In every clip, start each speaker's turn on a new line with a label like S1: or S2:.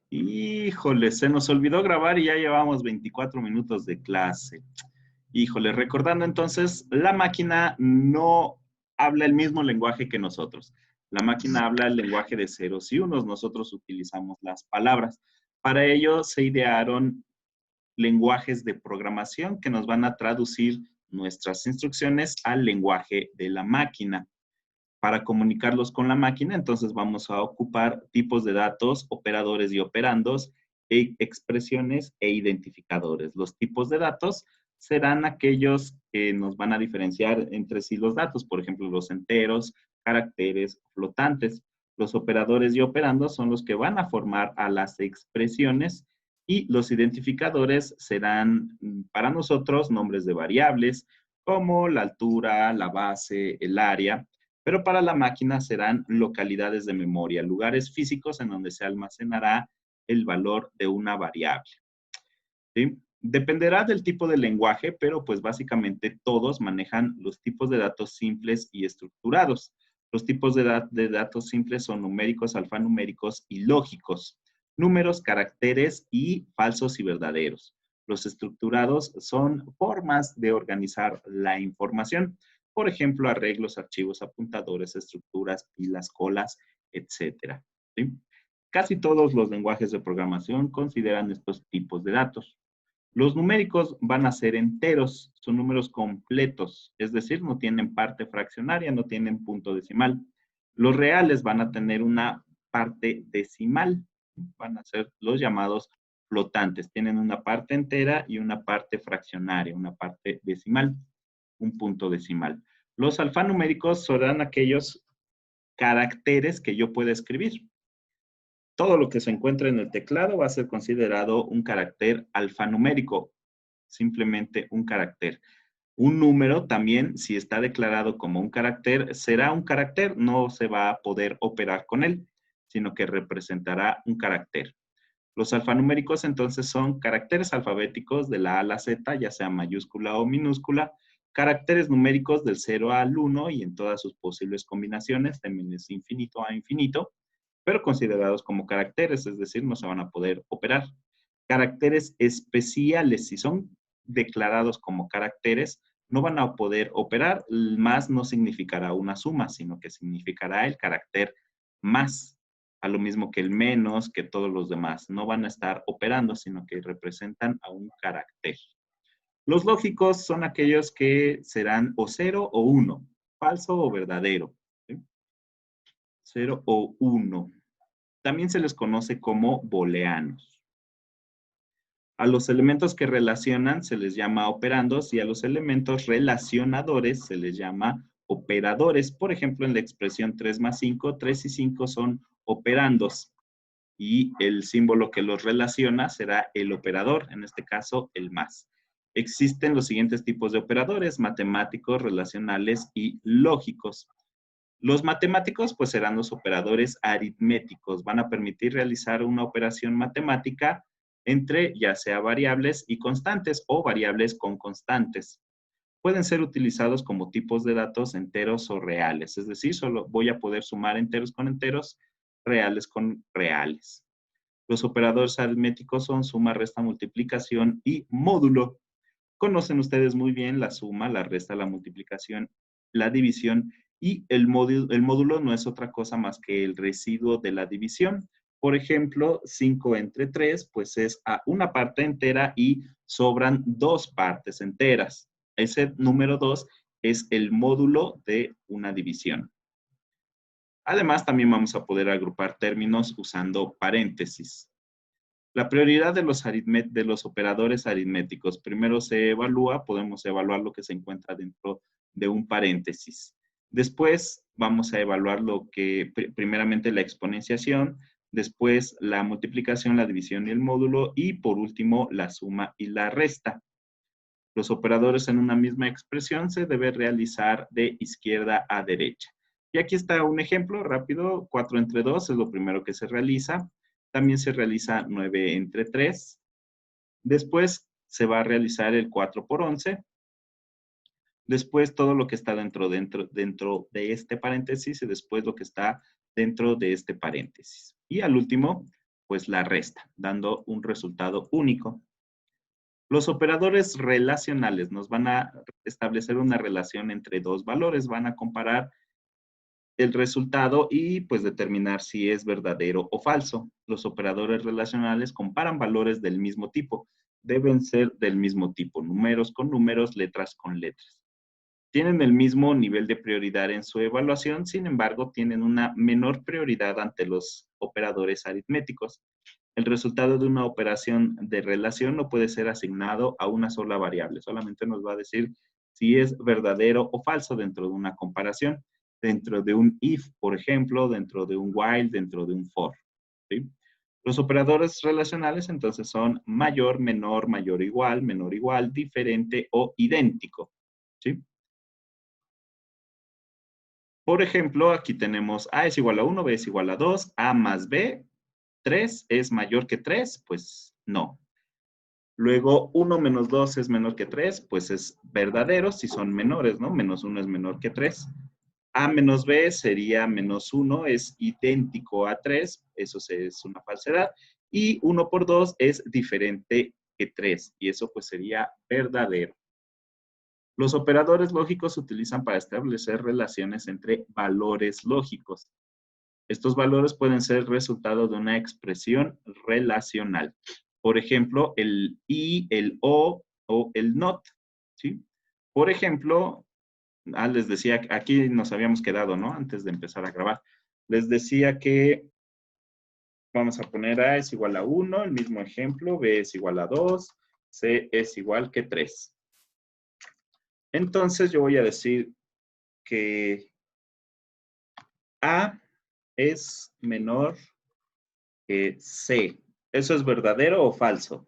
S1: Híjole, se nos olvidó grabar y ya llevamos 24 minutos de clase. Híjole, recordando entonces, la máquina no habla el mismo lenguaje que nosotros. La máquina habla el lenguaje de ceros y unos, nosotros utilizamos las palabras. Para ello se idearon lenguajes de programación que nos van a traducir nuestras instrucciones al lenguaje de la máquina. Para comunicarlos con la máquina, entonces vamos a ocupar tipos de datos, operadores y operandos, expresiones e identificadores. Los tipos de datos serán aquellos que nos van a diferenciar entre sí los datos, por ejemplo, los enteros, caracteres, flotantes. Los operadores y operandos son los que van a formar a las expresiones y los identificadores serán para nosotros nombres de variables como la altura, la base, el área, pero para la máquina serán localidades de memoria, lugares físicos en donde se almacenará el valor de una variable. ¿Sí? Dependerá del tipo de lenguaje, pero pues básicamente todos manejan los tipos de datos simples y estructurados. Los tipos de datos simples son numéricos, alfanuméricos y lógicos. Números, caracteres y falsos y verdaderos. Los estructurados son formas de organizar la información. Por ejemplo, arreglos, archivos, apuntadores, estructuras, pilas, colas, etcétera. ¿Sí? Casi todos los lenguajes de programación consideran estos tipos de datos. Los numéricos van a ser enteros, son números completos, es decir, no tienen parte fraccionaria, no tienen punto decimal. Los reales van a tener una parte decimal, van a ser los llamados flotantes, tienen una parte entera y una parte fraccionaria, una parte decimal, un punto decimal. Los alfanuméricos serán aquellos caracteres que yo pueda escribir. Todo lo que se encuentra en el teclado va a ser considerado un carácter alfanumérico, simplemente un carácter. Un número también, si está declarado como un carácter, será un carácter, no se va a poder operar con él, sino que representará un carácter. Los alfanuméricos entonces son caracteres alfabéticos de la A a la Z, ya sea mayúscula o minúscula, caracteres numéricos del 0 al 1 y en todas sus posibles combinaciones, también es infinito a infinito, pero considerados como caracteres, es decir, no se van a poder operar. Caracteres especiales, si son declarados como caracteres, no van a poder operar, más no significará una suma, sino que significará el carácter más, a lo mismo que el menos, que todos los demás. No van a estar operando, sino que representan a un carácter. Los lógicos son aquellos que serán o 0 o 1, falso o verdadero. ¿Sí? 0 o 1. También se les conoce como booleanos. A los elementos que relacionan se les llama operandos y a los elementos relacionadores se les llama operadores. Por ejemplo, en la expresión 3 más 5, 3 y 5 son operandos y el símbolo que los relaciona será el operador, en este caso el más. Existen los siguientes tipos de operadores: matemáticos, relacionales y lógicos. Los matemáticos pues serán los operadores aritméticos, van a permitir realizar una operación matemática entre ya sea variables y constantes o variables con constantes. Pueden ser utilizados como tipos de datos enteros o reales, es decir, solo voy a poder sumar enteros con enteros, reales con reales. Los operadores aritméticos son suma, resta, multiplicación y módulo. Conocen ustedes muy bien la suma, la resta, la multiplicación, la división y el módulo no es otra cosa más que el residuo de la división. Por ejemplo, 5 entre 3, pues es a una parte entera y sobran dos partes enteras. Ese número 2 es el módulo de una división. Además, también vamos a poder agrupar términos usando paréntesis. La prioridad de los operadores aritméticos. Primero se evalúa, podemos evaluar lo que se encuentra dentro de un paréntesis. Después vamos a evaluar lo que, primeramente la exponenciación, después la multiplicación, la división y el módulo, y por último la suma y la resta. Los operadores en una misma expresión se debe realizar de izquierda a derecha. Y aquí está un ejemplo rápido: 4 entre 2 es lo primero que se realiza. También se realiza 9 entre 3. Después se va a realizar el 4 por 11. Después todo lo que está dentro de este paréntesis y después lo que está dentro de este paréntesis. Y al último, pues la resta, dando un resultado único. Los operadores relacionales nos van a establecer una relación entre dos valores, van a comparar el resultado y pues determinar si es verdadero o falso. Los operadores relacionales comparan valores del mismo tipo. Deben ser del mismo tipo, números con números, letras con letras. Tienen el mismo nivel de prioridad en su evaluación, sin embargo, tienen una menor prioridad ante los operadores aritméticos. El resultado de una operación de relación no puede ser asignado a una sola variable, solamente nos va a decir si es verdadero o falso dentro de una comparación, dentro de un if, por ejemplo, dentro de un while, dentro de un for. ¿Sí? Los operadores relacionales entonces son mayor, menor igual, diferente o idéntico. ¿Sí? Por ejemplo, aquí tenemos A es igual a 1, B es igual a 2, A más B, 3 es mayor que 3, pues no. Luego, 1 menos 2 es menor que 3, pues es verdadero si son menores, ¿no? Menos 1 es menor que 3. A menos B sería menos 1, es idéntico a 3, eso es una falsedad. Y 1 por 2 es diferente que 3, y eso pues sería verdadero. Los operadores lógicos se utilizan para establecer relaciones entre valores lógicos. Estos valores pueden ser resultado de una expresión relacional. Por ejemplo, el y, el o el not. ¿Sí? Por ejemplo, les decía, aquí nos habíamos quedado, ¿no? Antes de empezar a grabar. Les decía que vamos a poner A es igual a 1, el mismo ejemplo, B es igual a 2, C es igual que 3. Entonces yo voy a decir que A es menor que C. ¿Eso es verdadero o falso?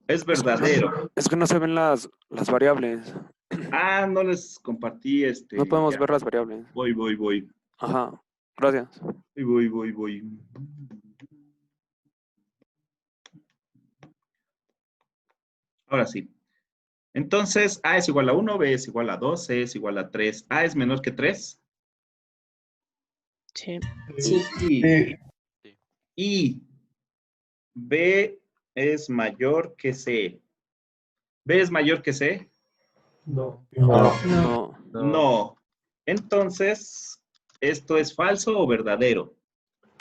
S1: Es verdadero.
S2: Es que no se ven las variables.
S1: Ah, no les compartí
S2: No podemos
S1: ya.
S2: ver las variables.
S1: Voy.
S2: Ajá. Gracias.
S1: Voy. Ahora sí. Entonces, A es igual a 1, B es igual a 2, C es igual a 3. ¿A es menor que 3?
S3: Sí.
S1: Sí. Y B es mayor que C. ¿B es mayor que C?
S4: No.
S2: No.
S1: No. Entonces, ¿esto es falso o verdadero?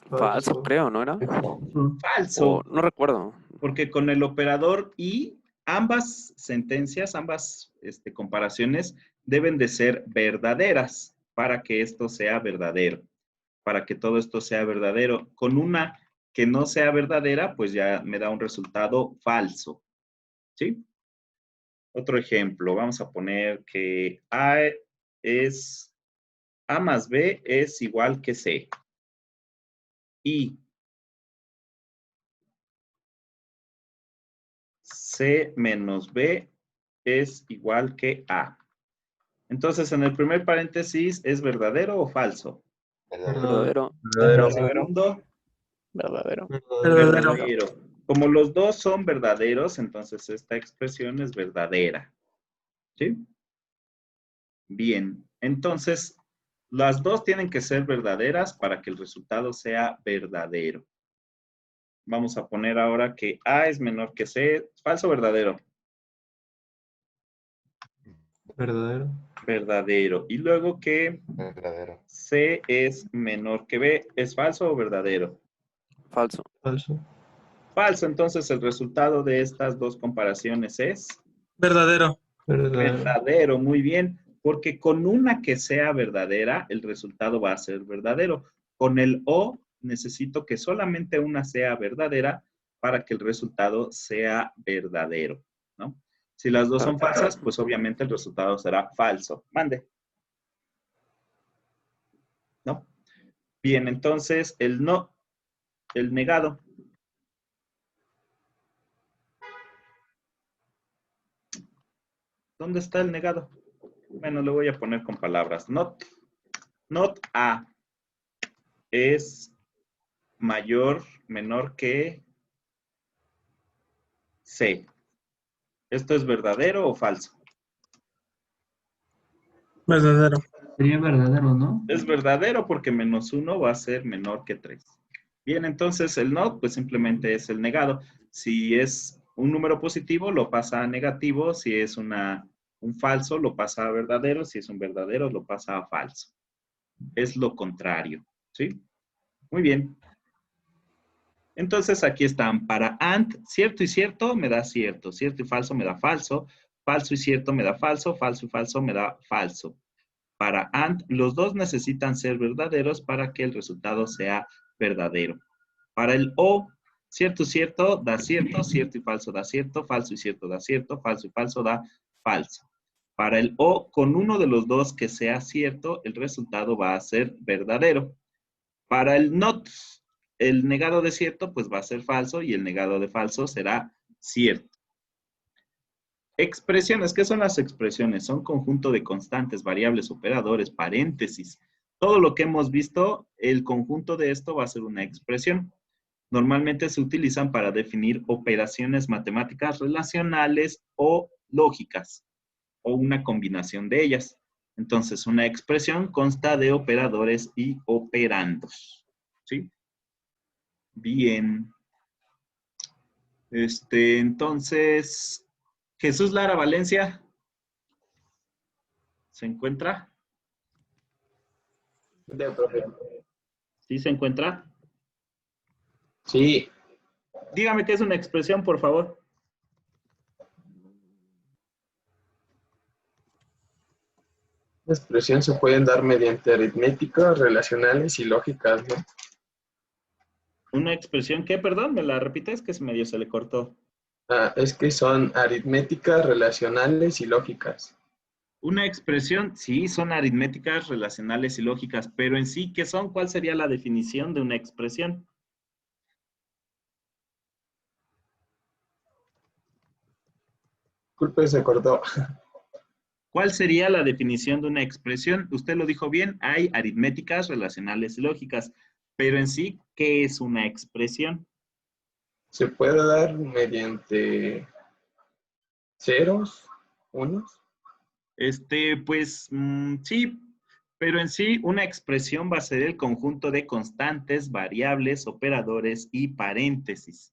S2: Falso, creo, ¿no era? O
S1: Falso,
S2: no recuerdo.
S1: porque con el operador y ambas sentencias, ambas comparaciones deben de ser verdaderas para que esto sea verdadero, para que todo esto sea verdadero. Con una que no sea verdadera, pues ya me da un resultado falso. ¿Sí? Otro ejemplo, vamos a poner que A más B es igual que C. Y C menos B es igual que A. Entonces, en el primer paréntesis, ¿es verdadero o falso?
S2: Verdadero.
S1: En el segundo,
S3: Verdadero.
S1: verdadero. Como los dos son verdaderos, entonces esta expresión es verdadera. ¿Sí? Bien. Entonces, las dos tienen que ser verdaderas para que el resultado sea verdadero. Vamos a poner ahora que A es menor que C. ¿Falso o verdadero?
S4: Verdadero.
S1: Verdadero. Y luego que
S5: Verdadero.
S1: C es menor que B. ¿Es falso o verdadero?
S2: Falso.
S4: Falso.
S1: Falso. Entonces el resultado de estas dos comparaciones es
S6: Verdadero.
S1: verdadero. Muy bien. Porque con una que sea verdadera, el resultado va a ser verdadero. Con el O necesito que solamente una sea verdadera para que el resultado sea verdadero, ¿no? Si las dos son falsas, pues obviamente el resultado será falso. Mande. ¿No? Bien, entonces el no, el negado. ¿Dónde está el negado? Bueno, lo voy a poner con palabras. Not A es menor que C. ¿Esto es verdadero o falso?
S6: Verdadero.
S4: Sería verdadero, ¿no?
S1: Es verdadero porque -1 va a ser menor que 3. Bien, entonces el not, pues simplemente es el negado. Si es un número positivo, lo pasa a negativo. Si es un falso, lo pasa a verdadero. Si es un verdadero, lo pasa a falso. Es lo contrario, ¿sí? Muy bien. Entonces aquí están. Para AND, cierto y cierto me da cierto. Cierto y falso me da falso. Falso y cierto me da falso. Falso y falso me da falso. Para AND, los dos necesitan ser verdaderos para que el resultado sea verdadero. Para el O, cierto y cierto da cierto. Cierto y falso da cierto. Falso y cierto da cierto. Falso y falso da falso. Para el O, con uno de los dos que sea cierto, el resultado va a ser verdadero. Para el NOT, el negado de cierto, pues va a ser falso y el negado de falso será cierto. Expresiones. ¿Qué son las expresiones? Son conjunto de constantes, variables, operadores, paréntesis. Todo lo que hemos visto, el conjunto de esto va a ser una expresión. Normalmente se utilizan para definir operaciones matemáticas relacionales o lógicas, o una combinación de ellas. Entonces, una expresión consta de operadores y operandos. ¿Sí? Bien. Entonces, Jesús Lara Valencia, ¿se encuentra?
S3: De profe.
S1: ¿Sí se encuentra?
S3: Sí,
S1: Dígame qué es una expresión, por favor.
S3: la expresión se pueden dar mediante aritméticas, relacionales y lógicas, ¿no?
S1: ¿Una expresión qué? Perdón, ¿me la repites? Que medio se le cortó.
S3: Ah, es que son aritméticas, relacionales y lógicas.
S1: Una expresión, sí, son aritméticas, relacionales y lógicas, pero en sí, ¿qué son? ¿Cuál sería la definición de una expresión?
S3: Disculpe, se cortó.
S1: ¿Cuál sería la definición de una expresión? Usted lo dijo bien, hay aritméticas, relacionales y lógicas, pero en sí, ¿qué es una expresión?
S3: Se puede dar mediante ceros, unos.
S1: Pues sí, pero en sí una expresión va a ser el conjunto de constantes, variables, operadores y paréntesis.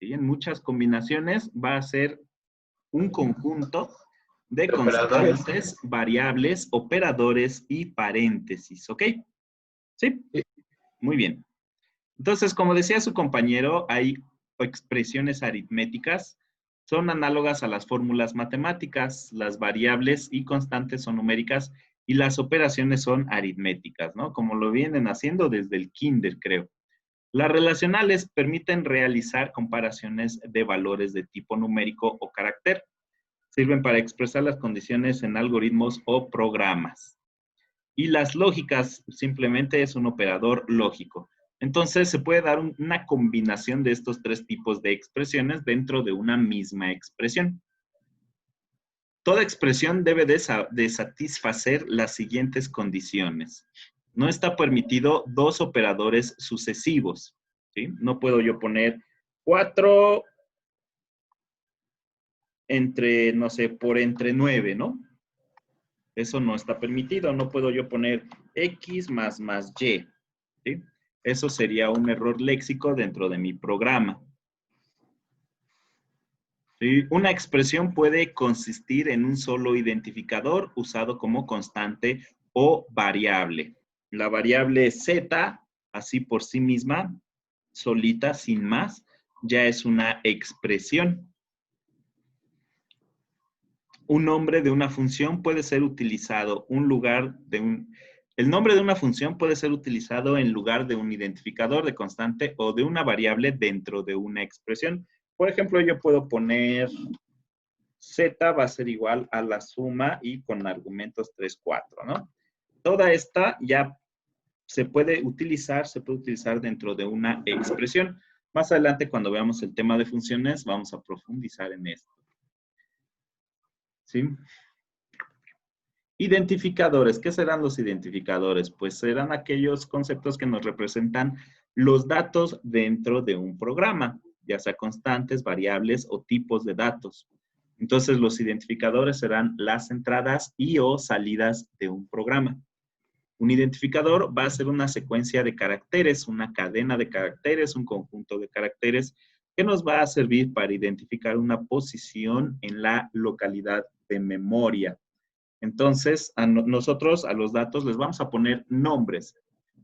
S1: ¿Sí? En muchas combinaciones va a ser un conjunto de
S3: Operadores.
S1: constantes, variables, operadores y paréntesis. ¿Ok? ¿Sí?
S3: Sí.
S1: Muy bien. Entonces, como decía su compañero, hay expresiones aritméticas, son análogas a las fórmulas matemáticas, las variables y constantes son numéricas y las operaciones son aritméticas, ¿no? Como lo vienen haciendo desde el kinder, creo. Las relacionales permiten realizar comparaciones de valores de tipo numérico o carácter. Sirven para expresar las condiciones en algoritmos o programas. Y las lógicas simplemente es un operador lógico. Entonces, se puede dar una combinación de estos tres tipos de expresiones dentro de una misma expresión. Toda expresión debe de satisfacer las siguientes condiciones. No está permitido dos operadores sucesivos, ¿sí? No puedo yo poner 4 entre, no sé, por entre 9, ¿no? Eso no está permitido. No puedo yo poner X más Y, ¿sí? Eso sería un error léxico dentro de mi programa. ¿Sí? Una expresión puede consistir en un solo identificador usado como constante o variable. La variable Z, así por sí misma, solita, sin más, ya es una expresión. Un nombre de una función puede ser utilizado el nombre de una función puede ser utilizado en lugar de un identificador de constante o de una variable dentro de una expresión. Por ejemplo, yo puedo poner Z va a ser igual a la suma y con argumentos 3, 4, ¿no? Toda esta ya se puede utilizar dentro de una expresión. Más adelante, cuando veamos el tema de funciones, vamos a profundizar en esto. ¿Sí? Identificadores. ¿Qué serán los identificadores? Pues serán aquellos conceptos que nos representan los datos dentro de un programa, ya sea constantes, variables o tipos de datos. Entonces, los identificadores serán las entradas y o salidas de un programa. Un identificador va a ser una secuencia de caracteres, una cadena de caracteres, un conjunto de caracteres que nos va a servir para identificar una posición en la localidad de memoria. Entonces, nosotros a los datos les vamos a poner nombres.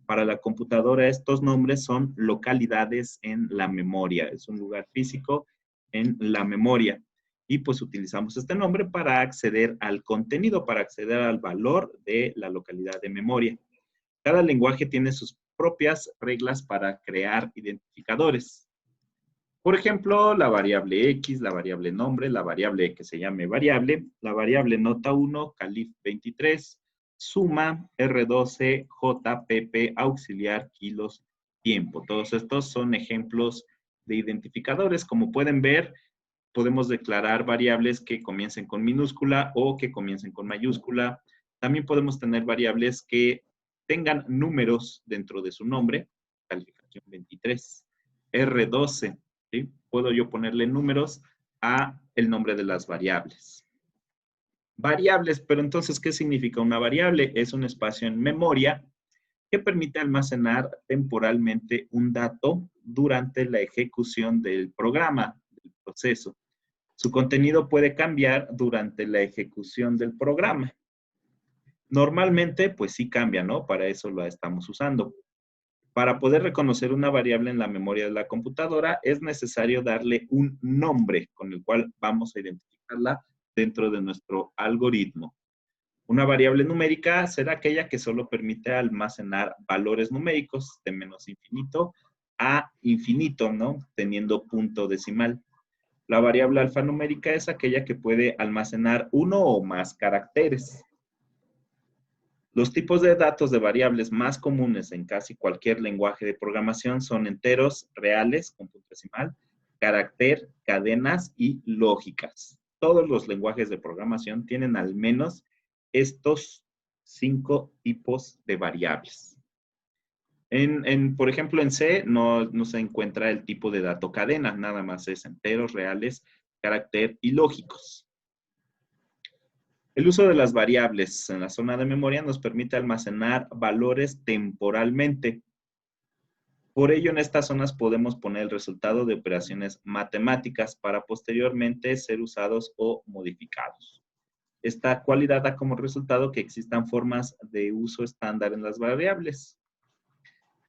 S1: Para la computadora, estos nombres son localidades en la memoria. Es un lugar físico en la memoria. Y pues utilizamos este nombre para acceder al contenido, para acceder al valor de la localidad de memoria. Cada lenguaje tiene sus propias reglas para crear identificadores. Por ejemplo, la variable X, la variable nombre, la variable que se llame variable, la variable nota 1, calif 23, suma, R12, JPP, auxiliar, kilos, tiempo. Todos estos son ejemplos de identificadores. Como pueden ver, podemos declarar variables que comiencen con minúscula o que comiencen con mayúscula. También podemos tener variables que tengan números dentro de su nombre, calificación 23, R12, ¿sí? Puedo yo ponerle números a el nombre de las variables. Variables, pero entonces, ¿qué significa una variable? Es un espacio en memoria que permite almacenar temporalmente un dato durante la ejecución del programa, del proceso. Su contenido puede cambiar durante la ejecución del programa. Normalmente, pues sí cambia, ¿no? Para eso la estamos usando. Para poder reconocer una variable en la memoria de la computadora, es necesario darle un nombre con el cual vamos a identificarla dentro de nuestro algoritmo. Una variable numérica será aquella que solo permite almacenar valores numéricos de menos infinito a infinito, ¿no? Teniendo punto decimal. La variable alfanumérica es aquella que puede almacenar uno o más caracteres. Los tipos de datos de variables más comunes en casi cualquier lenguaje de programación son enteros, reales, con punto decimal, carácter, cadenas y lógicas. Todos los lenguajes de programación tienen al menos estos 5 tipos de variables. Por ejemplo, en C no se encuentra el tipo de dato cadena, nada más es enteros, reales, carácter y lógicos. El uso de las variables en la zona de memoria nos permite almacenar valores temporalmente. Por ello, en estas zonas podemos poner el resultado de operaciones matemáticas para posteriormente ser usados o modificados. Esta cualidad da como resultado que existan formas de uso estándar en las variables.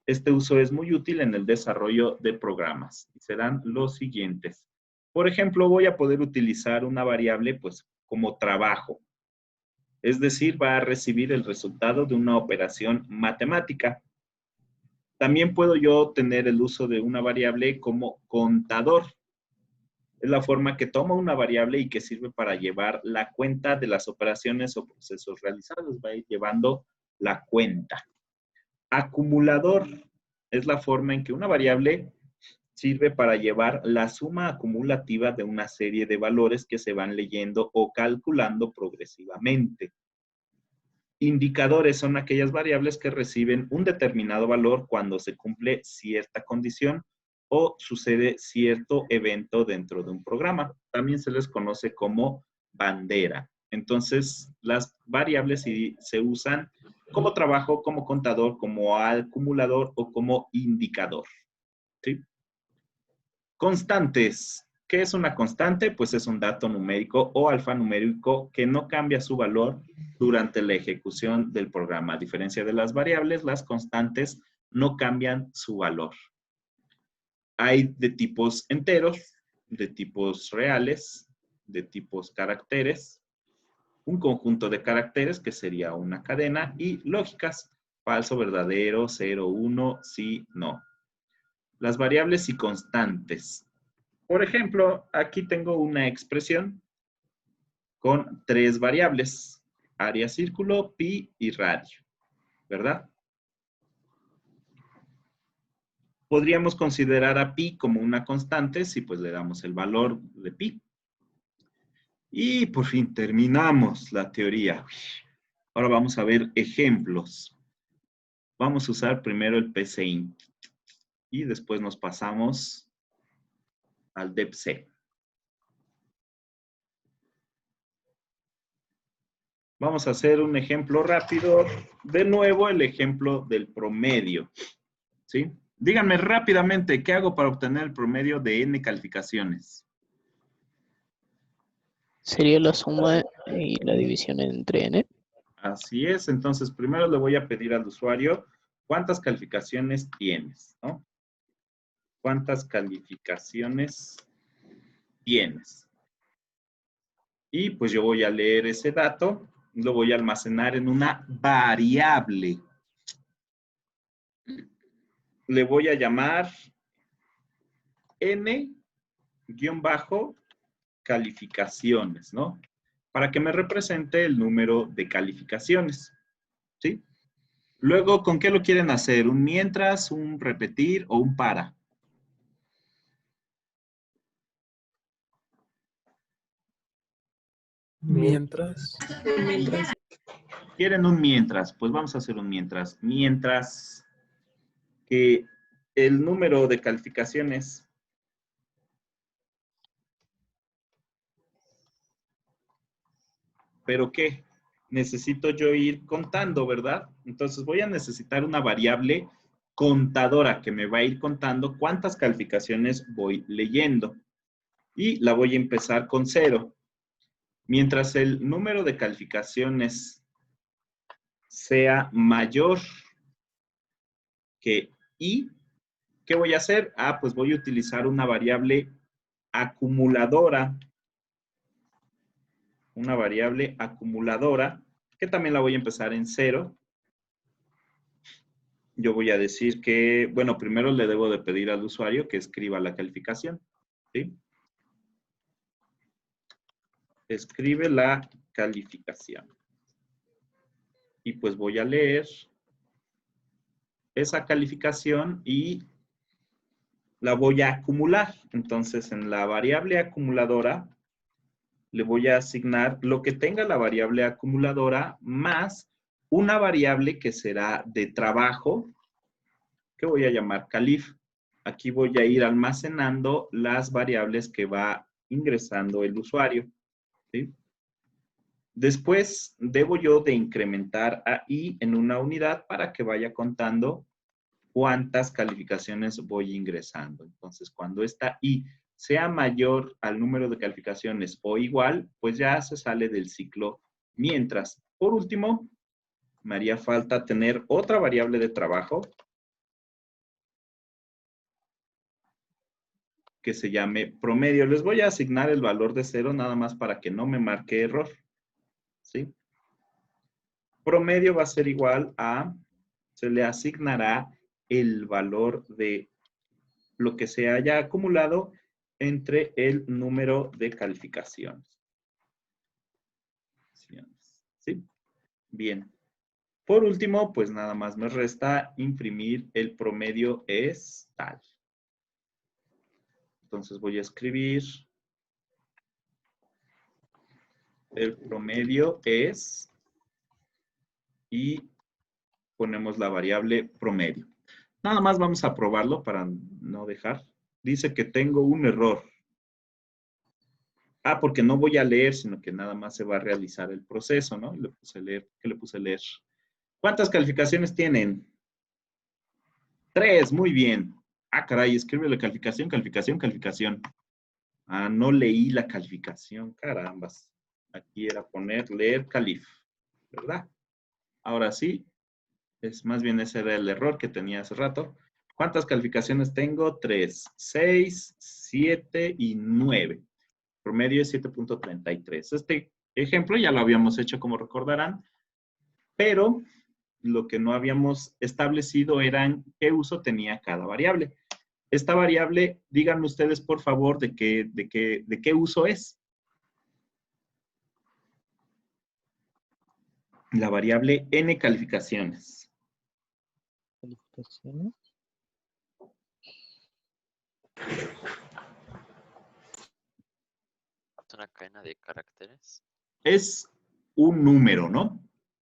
S1: Este uso es muy útil en el desarrollo de programas y serán los siguientes. Por ejemplo, voy a poder utilizar una variable pues como trabajo. Es decir, va a recibir el resultado de una operación matemática. También puedo yo tener el uso de una variable como contador. Es la forma que toma una variable y que sirve para llevar la cuenta de las operaciones o procesos realizados. Va a ir llevando la cuenta. Acumulador es la forma en que una variable sirve para llevar la suma acumulativa de una serie de valores que se van leyendo o calculando progresivamente. Indicadores son aquellas variables que reciben un determinado valor cuando se cumple cierta condición o sucede cierto evento dentro de un programa. También se les conoce como bandera. Entonces, las variables se usan como trabajo, como contador, como acumulador o como indicador. ¿Sí? Constantes. ¿Qué es una constante? Pues es un dato numérico o alfanumérico que no cambia su valor durante la ejecución del programa. A diferencia de las variables, las constantes no cambian su valor. Hay de tipos enteros, de tipos reales, de tipos caracteres, un conjunto de caracteres que sería una cadena y lógicas, falso, verdadero, 0, 1, sí, no. Las variables y constantes. Por ejemplo, aquí tengo una expresión con 3 variables, área, círculo, pi y radio, ¿verdad? Podríamos considerar a pi como una constante si pues le damos el valor de pi. Y por fin terminamos la teoría. Ahora vamos a ver ejemplos. Vamos a usar primero el PCInt y después nos pasamos al DEPC. Vamos a hacer un ejemplo rápido. De nuevo, el ejemplo del promedio. ¿Sí? Díganme rápidamente, ¿qué hago para obtener el promedio de n calificaciones?
S5: Sería la suma y la división entre n.
S1: Así es. Entonces, primero le voy a pedir al usuario cuántas calificaciones tienes, ¿no? ¿Cuántas calificaciones tienes? Y pues yo voy a leer ese dato, lo voy a almacenar en una variable. Le voy a llamar n-calificaciones, ¿no? Para que me represente el número de calificaciones, ¿sí? Luego, ¿con qué lo quieren hacer? ¿Un mientras, un repetir o un para?
S4: Mientras.
S1: ¿Quieren un mientras? Pues vamos a hacer un mientras. Mientras que el número de calificaciones ¿pero qué? Necesito yo ir contando, ¿verdad? Entonces voy a necesitar una variable contadora que me va a ir contando cuántas calificaciones voy leyendo. Y la voy a empezar con 0. Mientras el número de calificaciones sea mayor que i, ¿qué voy a hacer? Ah, pues voy a utilizar una variable acumuladora. Una variable acumuladora, que también la voy a empezar en 0. Yo voy a decir que, bueno, primero le debo de pedir al usuario que escriba la calificación, ¿sí? Escribe la calificación. Y pues voy a leer esa calificación y la voy a acumular. Entonces, en la variable acumuladora le voy a asignar lo que tenga la variable acumuladora más una variable que será de trabajo, que voy a llamar calif. Aquí voy a ir almacenando las variables que va ingresando el usuario, ¿sí? Después, debo yo de incrementar a i en una unidad para que vaya contando cuántas calificaciones voy ingresando. Entonces, cuando esta i sea mayor al número de calificaciones o igual, pues ya se sale del ciclo. Mientras, por último, me haría falta tener otra variable de trabajo que se llame promedio. Les voy a asignar el valor de 0 nada más para que no me marque error, ¿sí? Promedio va a ser igual a, se le asignará el valor de lo que se haya acumulado entre el número de calificaciones. ¿Sí? Bien. Por último, pues nada más me resta imprimir el promedio es tal. Entonces voy a escribir el promedio es y ponemos la variable promedio. Nada más vamos a probarlo para no dejar. Dice que tengo un error. Ah, porque no voy a leer, sino que nada más se va a realizar el proceso, ¿no? Le puse leer. ¿Qué le puse leer? ¿Cuántas calificaciones tienen? 3, muy bien. Ah, caray, escribe la calificación, calificación, calificación. Ah, no leí la calificación, carambas. Aquí era poner leer calif, ¿verdad? Ahora sí, es más bien ese era el error que tenía hace rato. ¿Cuántas calificaciones tengo? 3, 6, 7 y 9. Promedio es 7.33. Este ejemplo ya lo habíamos hecho, como recordarán, pero lo que no habíamos establecido era en qué uso tenía cada variable. Esta variable, díganme ustedes, por favor, de qué uso es. La variable n calificaciones.
S5: ¿Calificaciones?
S6: ¿Es una cadena de caracteres?
S1: Es un número, ¿no?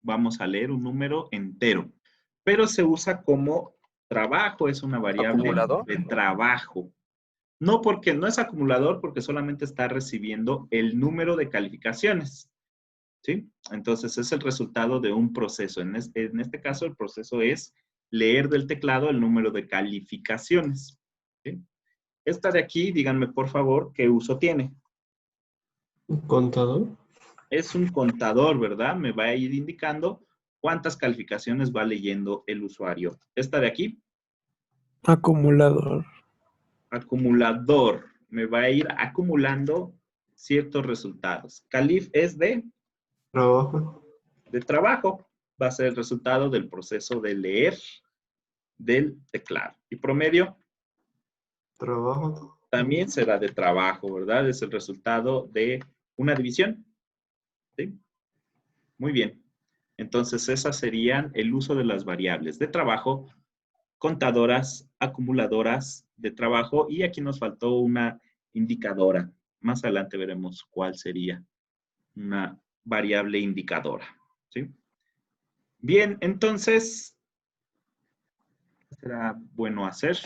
S1: Vamos a leer un número entero. Pero se usa como trabajo, es una variable
S2: ¿Acumulador?
S1: de trabajo. No porque no es acumulador, porque solamente está recibiendo el número de calificaciones. ¿Sí? Entonces, es el resultado de un proceso. En este caso, el proceso es leer del teclado el número de calificaciones. ¿Sí? Esta de aquí, díganme por favor, ¿qué uso tiene?
S4: ¿Un contador?
S1: Es un contador, ¿verdad? Me va a ir indicando cuántas calificaciones va leyendo el usuario. Esta de aquí,
S7: Acumulador.
S1: acumulador. Me va a ir acumulando ciertos resultados. Calif es de
S4: Trabajo.
S1: trabajo. Va a ser el resultado del proceso de leer del teclado. Y promedio
S4: Trabajo.
S1: también será de trabajo, ¿verdad? Es el resultado de una división. ¿Sí? Muy bien. Entonces, esas serían el uso de las variables de trabajo, contadoras, acumuladoras de trabajo, y aquí nos faltó una indicadora. Más adelante veremos cuál sería una variable indicadora. ¿Sí? Bien, entonces, ¿qué será bueno hacer?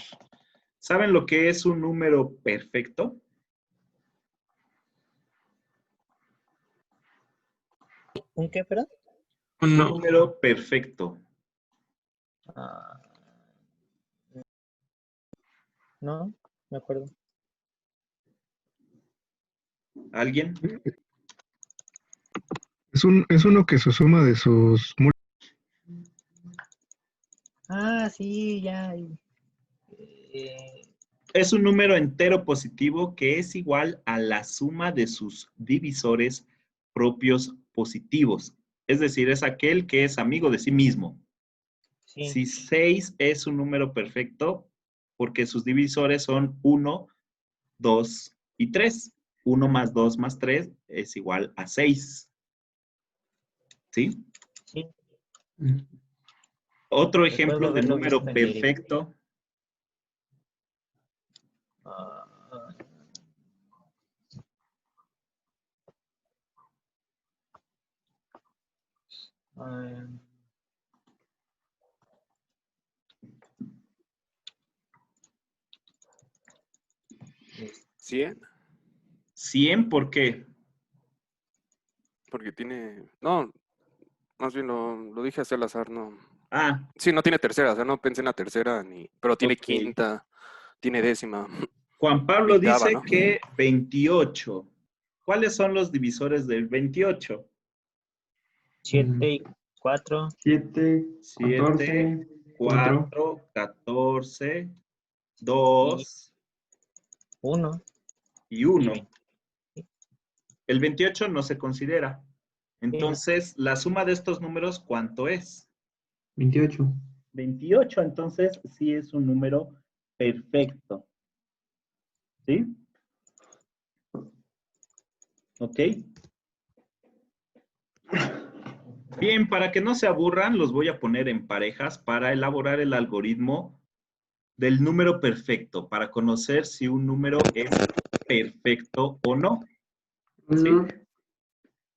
S1: ¿Saben lo que es un número perfecto?
S5: ¿Un qué, perdón?
S1: Un
S4: No.
S1: número perfecto.
S5: Ah, no, me acuerdo.
S1: ¿Alguien?
S8: Es uno que se suma de sus
S5: Ah, sí, ya.
S1: Es un número entero positivo que es igual a la suma de sus divisores propios positivos. Es decir, es aquel que es amigo de sí mismo.
S5: Sí,
S1: Si 6 es un número perfecto, porque sus divisores son 1, 2 y 3. 1 más 2 más 3 es igual a 6. ¿Sí?
S5: sí.
S1: Otro ejemplo
S5: Recuerdo
S1: de
S5: haberlo
S1: número
S5: visto en
S1: perfecto.
S5: Ah, ah,
S2: 100,
S1: 100, ¿por qué?
S2: porque tiene... No, más bien lo dije así al azar, no.
S1: Ah,
S2: Sí, no tiene tercera, o sea, no pensé en la tercera, pero tiene
S1: ok.
S2: quinta, tiene décima,
S1: Juan Pablo
S2: octava,
S1: dice
S2: ¿no?
S1: que 28. ¿Cuáles son los divisores del 28?
S5: 7 y 4,
S4: 7,
S1: 7,
S4: 14, 4.
S1: 4, 14,
S5: y
S1: 2
S5: 1
S1: y
S5: y
S1: 1.
S5: 20.
S1: El 28 no se considera.
S5: Sí, no.
S1: Entonces, la suma de estos números, ¿cuánto es?
S4: 28.
S1: 28, entonces sí es un número perfecto. ¿Sí? ¿Ok? Bien, para que no se aburran, los voy a poner en parejas para elaborar el algoritmo del número perfecto, para conocer si un número es perfecto o no. ¿Sí?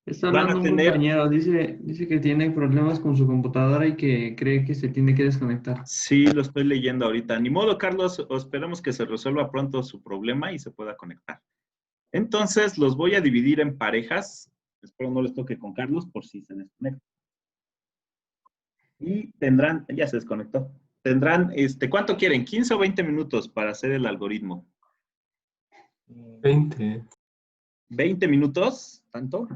S4: Está
S1: Van a
S4: hablando un
S1: tener,
S4: compañero. Dice que tiene problemas con su computadora y que cree que se tiene que desconectar.
S1: sí, lo estoy leyendo ahorita. Ni modo, Carlos, esperemos que se resuelva pronto su problema y se pueda conectar. Entonces, los voy a dividir en parejas. Espero no les toque con Carlos por si se desconecta. Y tendrán, ya se desconectó. Tendrán, ¿cuánto quieren? ¿15 o 20 minutos para hacer el algoritmo?
S4: 20.
S1: ¿20 minutos? ¿Tanto?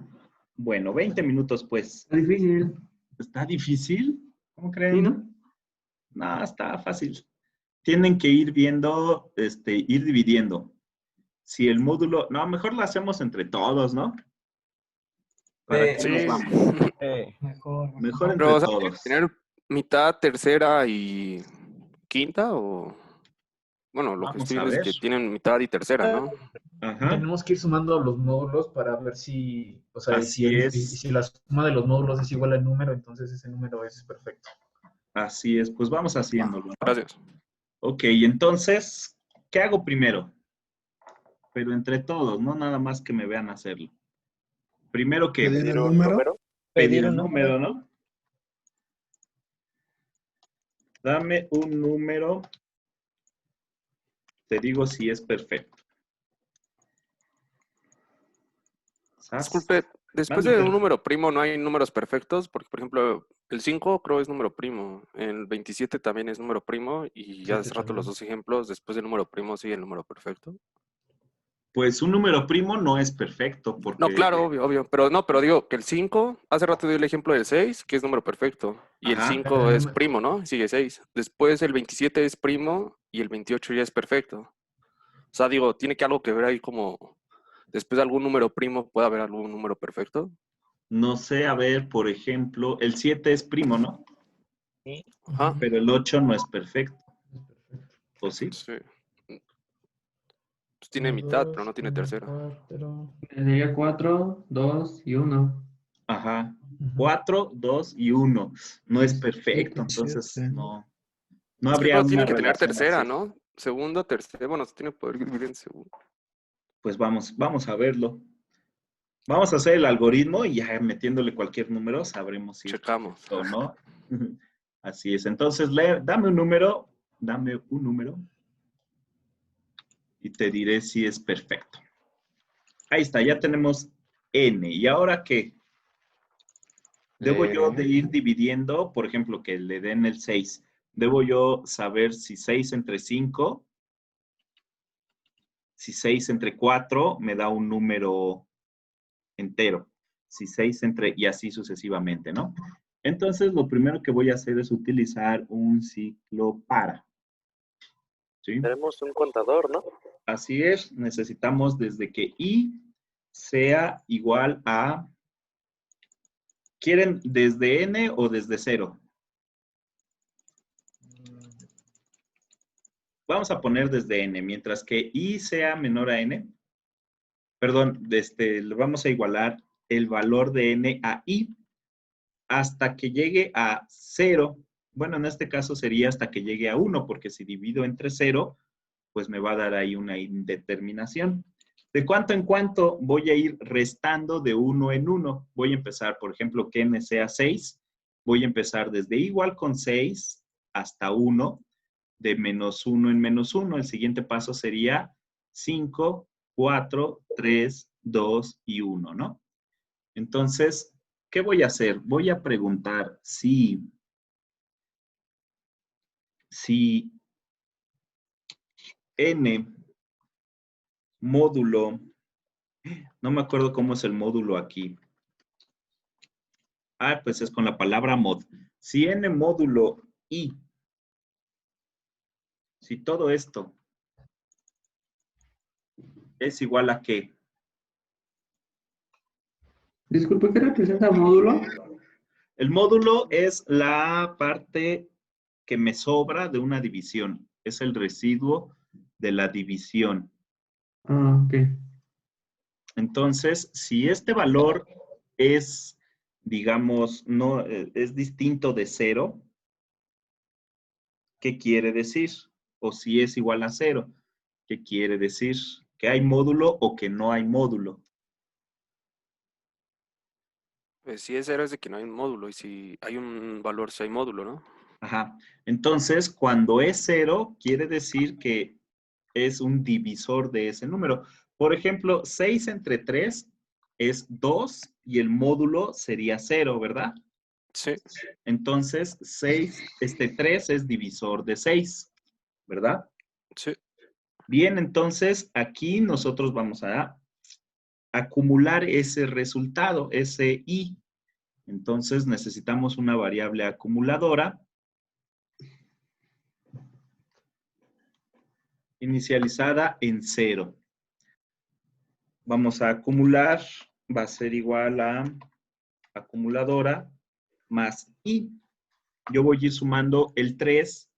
S1: Bueno, 20 minutos pues.
S4: Está difícil.
S1: ¿Está difícil? ¿Cómo
S4: ¿Sí,
S1: creen?
S4: no?
S1: No, está fácil. Tienen que ir viendo, ir dividiendo. Si el módulo, no, mejor lo hacemos entre todos, ¿no? ¿Para qué
S2: Sí,
S1: nos vamos? Mejor entre
S2: pero o sea, tiene que
S1: todos.
S2: tener mitad, tercera y quinta, o... Bueno, lo que
S1: Vamos
S2: estoy
S1: a
S2: viendo es
S1: ver.
S2: que tienen mitad y tercera, ¿no?
S1: Ajá.
S9: Tenemos que ir sumando los módulos para ver si, o sea,
S1: Así es.
S9: si la suma de los módulos es igual al número, entonces ese número es perfecto.
S1: Así es. Pues vamos haciéndolo, ¿no?
S2: Gracias.
S1: Ok, entonces, ¿qué hago primero? Pero entre todos, no nada más que me vean hacerlo. Primero que
S8: pedir el número.
S1: pedir el número, ¿no? Dame un número, te digo si es perfecto. ¿Sas?
S2: Disculpe, Después
S1: Mande,
S2: de
S1: Fer.
S2: un número primo no hay números perfectos, porque por ejemplo, el 5 creo es número primo, el 27 también es número primo, y ya hace rato los dos ejemplos, después del número primo sigue el número perfecto.
S1: Pues un número primo no es perfecto
S2: No,
S1: porque
S2: claro, obvio, pero digo que el 5, hace rato di el ejemplo del 6, que es número perfecto, y el
S1: Ajá.
S2: 5 es primo, ¿no? Sigue 6. Después el 27 es primo y el 28 ya es perfecto. O sea, digo, tiene que algo que ver ahí como, después de algún número primo puede haber algún número perfecto.
S1: no sé, a ver, por ejemplo, el 7 es primo, ¿no?
S2: Ajá,
S1: Pero el 8 no es perfecto, ¿o sí?
S2: sí. Pues tiene mitad, pero no tiene tercera.
S9: 4.
S4: Sería 4, 2 y 1.
S1: Ajá. 4, 2 y 1. No es
S4: Sí,
S1: perfecto,
S8: siete,
S1: entonces
S8: siete.
S1: no
S2: Es que
S1: habría
S2: todos
S1: una
S2: tienen que tener
S1: relación
S2: tercera,
S1: así.
S2: ¿no? Segunda, tercera, bueno, se tiene que poder dividir en segundo.
S1: Pues vamos a verlo. Vamos a hacer el algoritmo y ya metiéndole cualquier número sabremos si es
S2: Checamos.
S1: perfecto o no. Así es. Entonces, dame un número y te diré si es perfecto. Ahí está, ya tenemos n. ¿Y ahora qué? Debo yo de ir dividiendo, por ejemplo, que le den el 6. Debo yo saber si 6 entre 5, si 6 entre 4 me da un número entero. Si 6 entre, y así sucesivamente, ¿no? Entonces, lo primero que voy a hacer es utilizar un ciclo para. ¿Sí?
S7: Tenemos un contador, ¿no?
S1: Así es, necesitamos desde que i sea igual a, ¿quieren desde n o desde 0? Vamos a poner desde n, mientras que i sea menor a n, perdón, le vamos a igualar el valor de n a i hasta que llegue a 0. Bueno, en este caso sería hasta que llegue a 1, porque si divido entre 0, pues me va a dar ahí una indeterminación. ¿De cuánto en cuánto voy a ir restando de 1 en 1? Voy a empezar, por ejemplo, que n sea 6. Voy a empezar desde igual con 6 hasta 1, de menos 1 en menos 1. El siguiente paso sería 5, 4, 3, 2 y 1, ¿no? Entonces, ¿qué voy a hacer? Voy a preguntar si n módulo, no me acuerdo cómo es el módulo aquí. Ah, pues es con la palabra mod. Si n módulo i, si todo esto es igual a qué?
S4: Disculpe, ¿qué representa módulo?
S1: El módulo es la parte que me sobra de una división. Es el residuo de la división.
S4: Ah, ok.
S1: Entonces, si este valor es, digamos, no, es distinto de 0, ¿qué quiere decir? O si es igual a 0, ¿qué quiere decir? ¿Que hay módulo o que no hay módulo?
S2: Pues si es 0 es de que no hay un módulo, y si hay un valor, si hay módulo, ¿no?
S1: Ajá. Entonces, cuando es 0, quiere decir que es un divisor de ese número. Por ejemplo, 6 entre 3 es 2 y el módulo sería 0, ¿verdad?
S2: Sí.
S1: Entonces, 3 es divisor de 6, ¿verdad?
S2: Sí.
S1: Bien, entonces aquí nosotros vamos a acumular ese resultado, ese i. Entonces necesitamos una variable acumuladora inicializada en 0. Vamos a acumular, va a ser igual a acumuladora más i. Yo voy a ir sumando el 3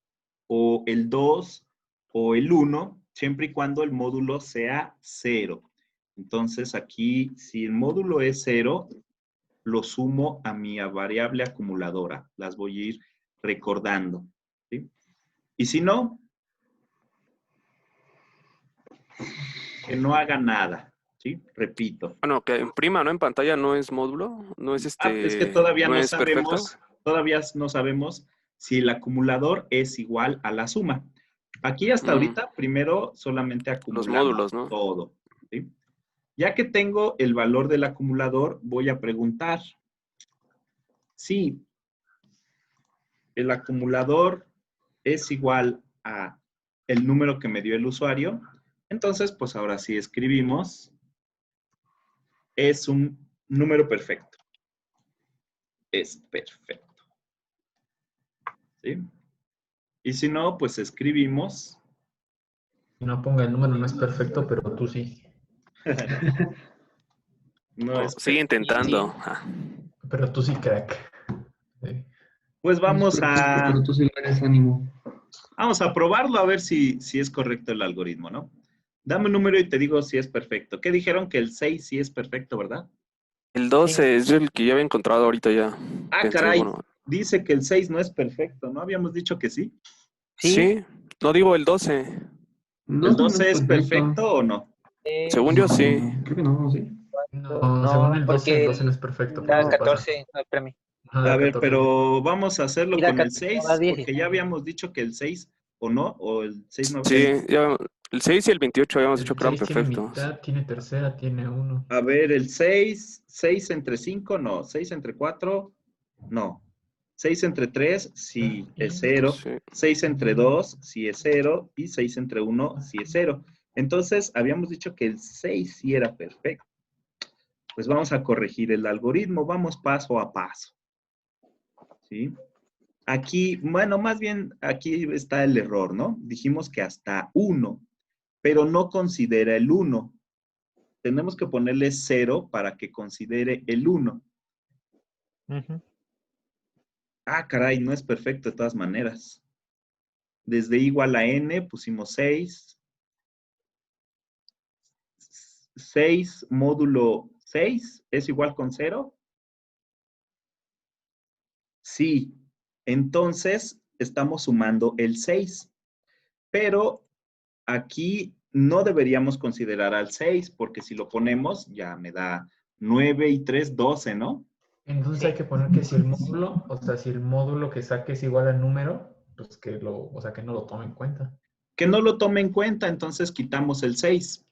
S1: o el 2 o el 1, siempre y cuando el módulo sea 0. Entonces aquí, si el módulo es 0, lo sumo a mi variable acumuladora. Las voy a ir recordando, ¿sí? Y si no, que no haga nada, ¿sí? Repito.
S2: Bueno, que en prima, ¿no? En pantalla no es módulo, no es
S1: Es que todavía
S2: no
S1: no
S2: es perfecto.
S1: sabemos si el acumulador es igual a la suma. Aquí hasta ahorita, primero solamente
S2: Los
S1: acumulamos
S2: módulos, ¿no?
S1: todo, ¿sí? Ya que tengo el valor del acumulador, voy a preguntar si el acumulador es igual a el número que me dio el usuario. Entonces, pues ahora sí escribimos, es un número perfecto. Es perfecto. ¿Sí? Y si no, pues escribimos.
S9: No ponga el número, no es perfecto, pero tú sí.
S1: No es
S2: Sigue
S1: perfecto.
S2: intentando.
S9: Pero tú sí, crack. Sí.
S1: Pues
S4: No es
S1: vamos
S4: perfecto, pero
S1: a
S4: tú sí le eres ánimo.
S1: probarlo a ver si es correcto el algoritmo, ¿no? Dame un número y te digo si es perfecto. ¿Qué dijeron? Que el 6 sí es perfecto, ¿verdad?
S2: El 12 es el que ya había encontrado ahorita ya.
S1: Ah,
S2: Pensé,
S1: caray.
S2: bueno,
S1: Dice que el 6 no es perfecto, ¿no? Habíamos dicho que sí.
S2: sí, no digo el 12.
S1: ¿El
S4: 12 no es
S1: 12 es
S4: perfecto.
S1: perfecto o no?
S2: Según yo sí.
S4: No, creo que no, sí.
S9: No, según el 12 no es perfecto, pero
S7: da
S9: se pasa.
S7: 14, no, espérame.
S9: No,
S1: A
S9: da
S1: ver,
S9: 14.
S1: pero vamos a hacerlo
S7: Y da
S1: con el
S7: 14, no, da
S1: 6,
S7: 10.
S1: porque ya habíamos dicho que el 6 o no, o el 6 no.
S2: Sí, el 6 y el 28 habíamos dicho
S9: El
S2: que eran
S9: 6 tiene
S2: perfectos.
S9: mitad, tiene tercera, tiene 1.
S1: A ver, el 6, 6 entre 5, no. 6 entre 4, no. 6 entre 3, sí, es 0.
S2: Sí.
S1: 6 entre 2, sí es 0. Y 6 entre 1, sí es 0. Entonces, habíamos dicho que el 6 sí era perfecto. Pues vamos a corregir el algoritmo. Vamos paso a paso. ¿Sí? Aquí, bueno, más bien aquí está el error, ¿no? Dijimos que hasta 1, pero no considera el 1. Tenemos que ponerle 0 para que considere el 1. Ah, caray, no es perfecto de todas maneras. Desde igual a n pusimos 6. 6 módulo 6 es igual con 0. Sí. Entonces, estamos sumando el 6. Pero aquí no deberíamos considerar al 6, porque si lo ponemos, ya me da 9 y 3, 12, ¿no?
S9: Entonces hay que poner que si el módulo, o sea, si el módulo que saque es igual al número, pues que o sea, que no lo tome en cuenta.
S1: Que no lo tome en cuenta, entonces quitamos el 6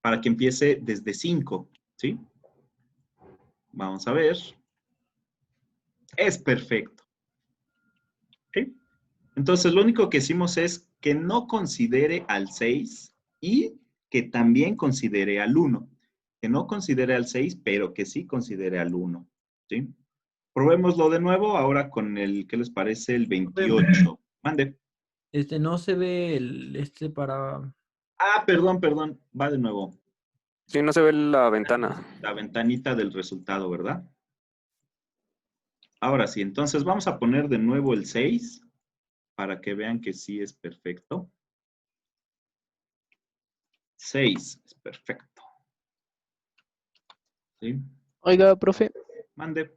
S1: para que empiece desde 5, ¿sí? Vamos a ver. Es perfecto. ¿Sí? Entonces, lo único que hicimos es que no considere al 6 y que también considere al 1. Que no considere al 6, pero que sí considere al 1. ¿Sí? Probémoslo de nuevo ahora con el, ¿qué les parece? El 28. Mande.
S10: No se ve para...
S1: Ah, perdón, va de nuevo.
S2: Sí, no se ve la ventana.
S1: La ventanita del resultado, ¿verdad? Ahora sí, entonces vamos a poner de nuevo el 6 para que vean que sí es perfecto. 6 es perfecto. ¿Sí?
S5: Oiga, profe,
S1: Mande.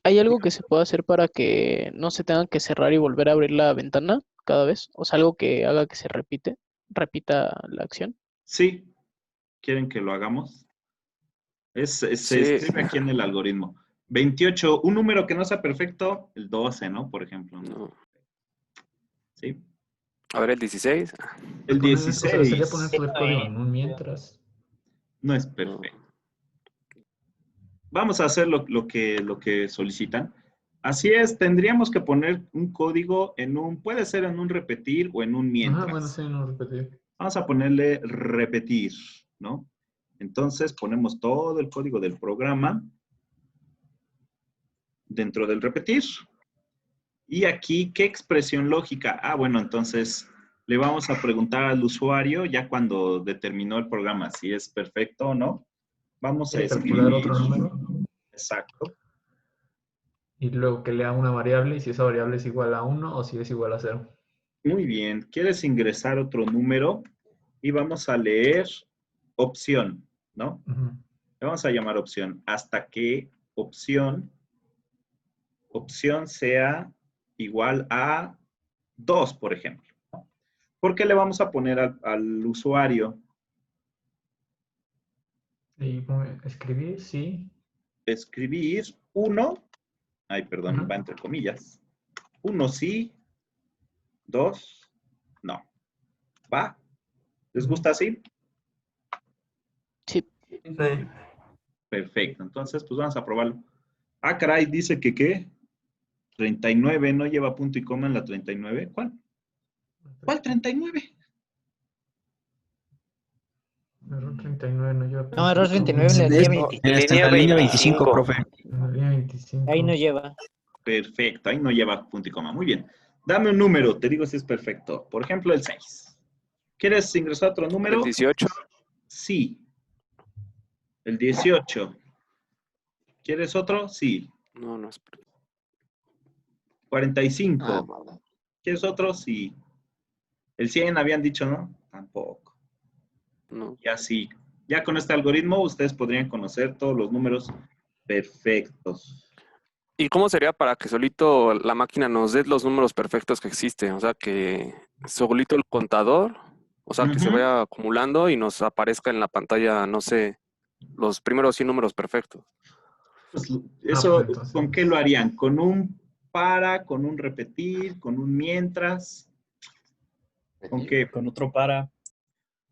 S5: ¿hay algo que se pueda hacer para que no se tenga que cerrar y volver a abrir la ventana cada vez? O sea, algo que haga que se repita la acción.
S1: Sí. ¿Quieren que lo hagamos? Se
S2: Sí.
S1: escribe aquí en el algoritmo. 28, un número que no sea perfecto, el 12, ¿no? Por ejemplo.
S2: No.
S1: ¿Sí?
S2: A ver, el 16.
S1: El
S9: O sea, sería poner
S1: 16
S9: todo el código en un mientras.
S1: no es
S2: No.
S1: perfecto. Vamos a hacer lo que solicitan. Así es, tendríamos que poner un código en un, puede ser en un repetir o en un mientras.
S9: Ajá, bueno, sí, no repetir.
S1: Vamos a ponerle repetir, ¿no? Entonces ponemos todo el código del programa dentro del repetir. Y aquí, ¿qué expresión lógica? Ah, bueno, entonces le vamos a preguntar al usuario ya cuando determinó el programa si es perfecto o no. Vamos a
S9: ¿Quiere calcular
S1: escribir.
S9: otro número?
S1: Exacto.
S9: Y luego que lea una variable y si esa variable es igual a 1 o si es igual a 0.
S1: Muy bien. ¿Quieres ingresar otro número? Y vamos a leer opción, ¿no? Le vamos a llamar opción hasta que opción sea igual a 2, por ejemplo. ¿Por qué le vamos a poner al usuario?
S9: Y escribir, sí.
S1: Escribir 1. Ay, perdón, va entre comillas. 1 sí, 2 no. ¿Va? ¿Les gusta así?
S3: Sí.
S1: Perfecto. Entonces, pues vamos a probarlo. Ah, caray, dice que ¿qué? 39, ¿no lleva punto y coma en la 39? ¿Cuál? ¿Cuál 39?
S9: Error 39 no lleva
S7: No, error
S9: punto y
S7: 39 en la línea
S11: Es
S7: 25.
S11: en la línea 25, profe.
S9: En la línea 25.
S7: Ahí no lleva.
S1: Perfecto, ahí no lleva punto y coma. Muy bien. Dame un número, te digo si es perfecto. Por ejemplo, el 6. ¿Quieres ingresar otro número?
S2: El 18.
S1: Sí. El 18. ¿Quieres otro? Sí.
S2: No, no es perfecto.
S1: 45. ¿Quieres otro? Sí. El 100 habían dicho, ¿no? Tampoco.
S2: No.
S1: Y así. Ya con este algoritmo ustedes podrían conocer todos los números perfectos.
S2: ¿Y cómo sería para que solito la máquina nos dé los números perfectos que existen? O sea, que solito el contador, o sea, que se
S1: Ujú.
S2: vaya acumulando y nos aparezca en la pantalla, no sé, los primeros 100 números perfectos.
S1: Pues
S9: pues
S1: eso,
S9: entonces.
S1: ¿con qué lo harían? ¿Con un para, con un repetir, con un mientras? ¿Con qué?
S11: Con otro para.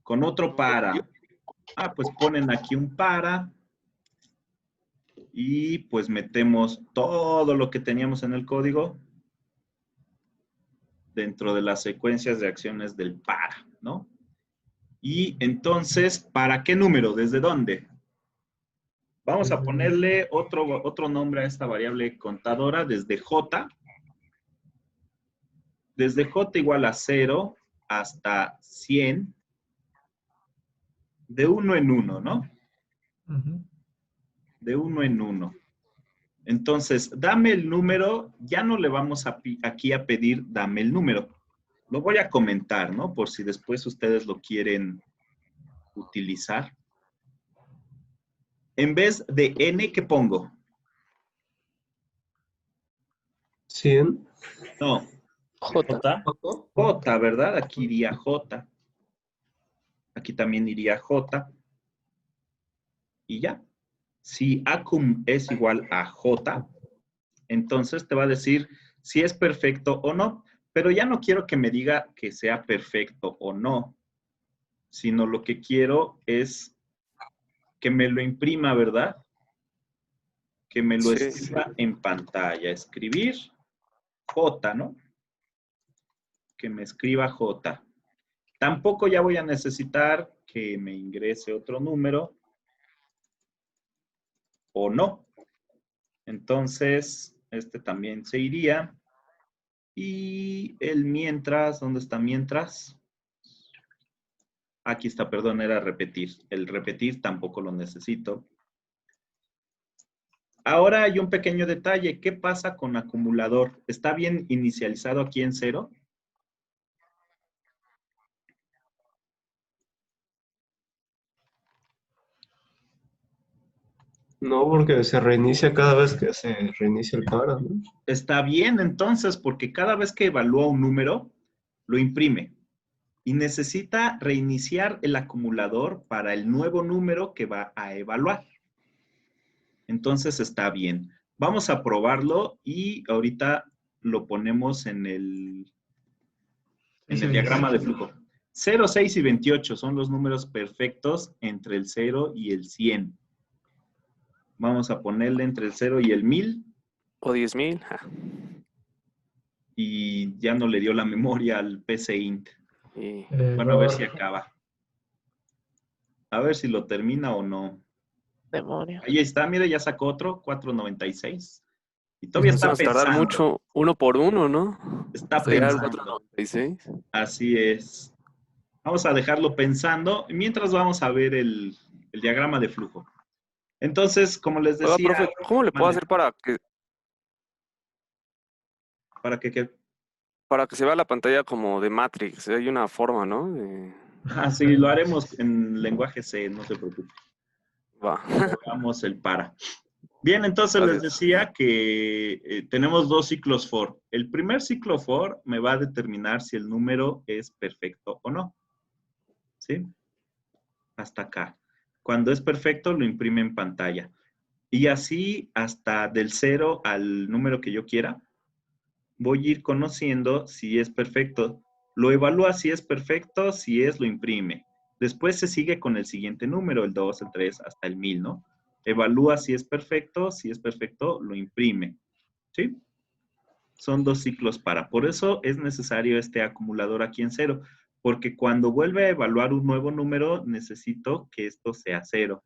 S1: Con otro para. Ah, pues ponen aquí un para y pues metemos todo lo que teníamos en el código dentro de las secuencias de acciones del para, ¿no? Y entonces, ¿para qué número? ¿Desde dónde? Vamos a ponerle otro nombre a esta variable contadora desde J. Desde J igual a 0 hasta 100. De 1 en 1, ¿no?
S9: Ujú.
S1: De 1 en 1. Entonces, dame el número. Ya no le vamos aquí a pedir dame el número. Lo voy a comentar, ¿no? Por si después ustedes lo quieren utilizar. En vez de n, ¿qué pongo?
S3: 100.
S1: No,
S5: J.
S1: J, ¿verdad? Aquí iría J. Aquí también iría J. Y ya. Si acum es igual a J, entonces te va a decir si es perfecto o no. Pero ya no quiero que me diga que sea perfecto o no, sino lo que quiero es que me lo imprima, ¿verdad? Que me lo
S2: Sí.
S1: escriba en pantalla. Escribir J, ¿no? Que me escriba J. Tampoco ya voy a necesitar que me ingrese otro número o no. Entonces, este también se iría. Y el mientras, ¿dónde está mientras? Aquí está, perdón, era repetir. El repetir tampoco lo necesito. Ahora hay un pequeño detalle. ¿Qué pasa con acumulador? ¿Está bien inicializado aquí en 0?
S3: No, porque se reinicia cada vez que se reinicia el para, ¿no?
S1: Está bien entonces, porque cada vez que evalúa un número, lo imprime. Y necesita reiniciar el acumulador para el nuevo número que va a evaluar. Entonces está bien. Vamos a probarlo y ahorita lo ponemos en el diagrama de flujo. 0, 6 y 28 son los números perfectos entre el 0 y el 100. Vamos a ponerle entre el 0 y el 1000.
S2: O 10,000.
S1: Y ya no le dio la memoria al PCInt.
S2: Y
S1: Bueno, a ver si acaba. A ver si lo termina o no.
S5: Demonio.
S1: Ahí está, mire, ya sacó otro, 496. Y todavía
S2: nos
S1: está
S2: vamos a tardar
S1: pensando.
S2: mucho, uno por uno, ¿no?
S1: Está
S2: Hasta llegar al
S1: pensando.
S2: 496.
S1: Así es. Vamos a dejarlo pensando. Mientras vamos a ver el diagrama de flujo. Entonces, como les
S2: Oiga,
S1: decía...
S2: profe, ¿cómo le puedo
S1: mande.
S2: hacer para que
S1: ¿Para qué?
S2: para que se vea la pantalla como de Matrix? Hay una forma, ¿no?
S1: Ah, sí, lo haremos en lenguaje C, no se preocupe.
S2: Va.
S1: Hagamos el para. Bien, entonces les
S2: Gracias.
S1: decía que tenemos dos ciclos for. El primer ciclo for me va a determinar si el número es perfecto o no. ¿Sí? Hasta acá. Cuando es perfecto, lo imprime en pantalla. Y así hasta del 0 al número que yo quiera, voy a ir conociendo si es perfecto. Lo evalúa si es perfecto, si es, lo imprime. Después se sigue con el siguiente número, el 2, el 3, hasta el 1000, ¿no? Evalúa si es perfecto lo imprime, ¿sí? Son 2 ciclos para. Por eso es necesario este acumulador aquí en 0, porque cuando vuelve a evaluar un nuevo número, necesito que esto sea 0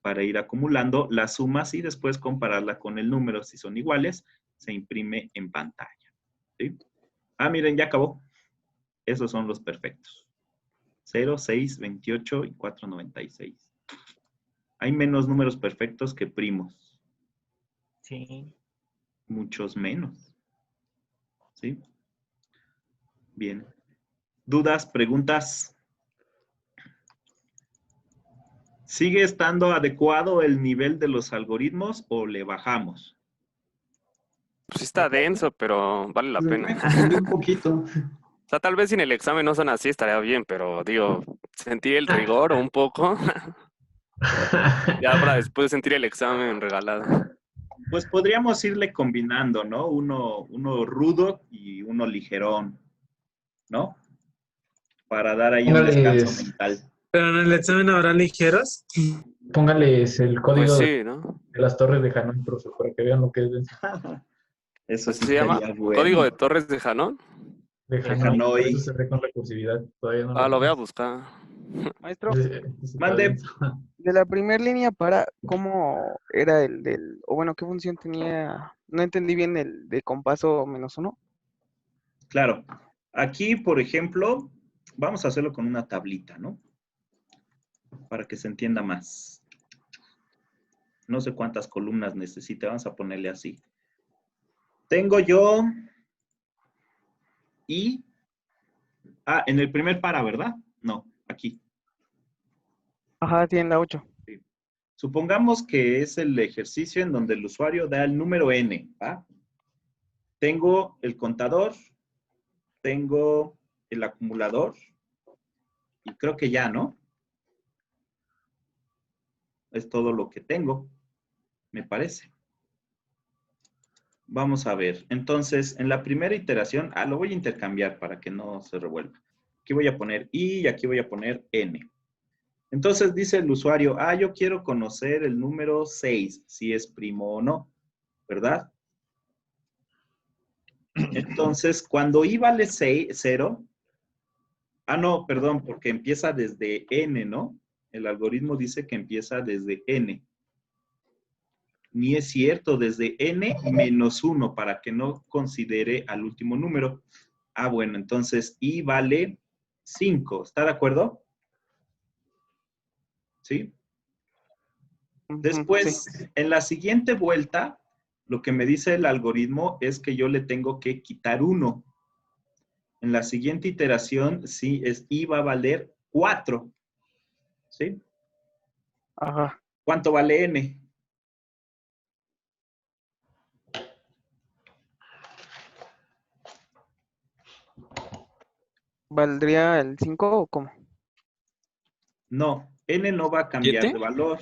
S1: para ir acumulando las sumas y después compararla con el número. Si son iguales, se imprime en pantalla, ¿sí? Ah, miren, ya acabó. Esos son los perfectos. 0, 6, 28 y 496. Hay menos números perfectos que primos.
S11: Sí.
S1: Muchos menos. ¿Sí? Bien. ¿Dudas, preguntas? ¿Sigue estando adecuado el nivel de los algoritmos o le bajamos?
S2: Pues sí está denso, pero vale la
S4: Me
S2: pena.
S4: confundí un poquito.
S2: O sea, tal vez si en el examen no son así estaría bien, pero digo, sentir el rigor un poco, ya para después sentir el examen regalado.
S1: Pues podríamos irle combinando, ¿no? Uno rudo y uno ligerón, ¿no? Para dar ahí un descanso
S9: Póngales,
S1: mental.
S7: Pero en el examen habrá ligeros.
S9: póngales el
S2: Pues
S9: código
S2: sí, ¿no?
S9: de las torres de Hanoi, profe, para que vean lo que es
S1: Eso
S2: Así
S1: sí
S2: se llama
S1: sería bueno.
S2: Código de Torres de Janón.
S9: de
S1: De
S9: Hanoi. Por eso
S1: Hanoi.
S9: se ve con recursividad. Todavía no
S2: Ah,
S9: lo
S2: lo voy a
S9: vemos.
S2: buscar.
S12: Maestro,
S9: Está
S1: Mande.
S9: denso.
S12: de la primera línea para, ¿cómo era o bueno, qué función tenía? No entendí bien el de compaso -1.
S1: Claro. Aquí, por ejemplo, vamos a hacerlo con una tablita, ¿no? Para que se entienda más. No sé cuántas columnas necesite. Vamos a ponerle así. Tengo yo y... Ah, en el primer para, ¿verdad? No, aquí.
S12: Ajá, tiene la 8.
S1: Sí. Supongamos que es el ejercicio en donde el usuario da el número n, ¿va? Tengo el contador, tengo el acumulador y creo que ya, ¿no? Es todo lo que tengo, me parece. Vamos a ver. Entonces, en la primera iteración, lo voy a intercambiar para que no se revuelva. Aquí voy a poner i y aquí voy a poner n. Entonces dice el usuario, yo quiero conocer el número 6, si es primo o no, ¿verdad? Entonces, cuando i vale 0, no, perdón, porque empieza desde n, ¿no? El algoritmo dice que empieza desde n. Ni es cierto, desde n menos 1, para que no considere al último número. Bueno, entonces i vale 5, ¿está de acuerdo? ¿Sí? Después,
S12: Sí.
S1: en la siguiente vuelta, lo que me dice el algoritmo es que yo le tengo que quitar 1. En la siguiente iteración, sí, i va a valer 4. ¿Sí?
S12: Ajá.
S1: ¿Cuánto vale n?
S12: ¿Valdría el 5 o cómo?
S1: No, n no va a cambiar
S11: ¿7?
S1: de valor.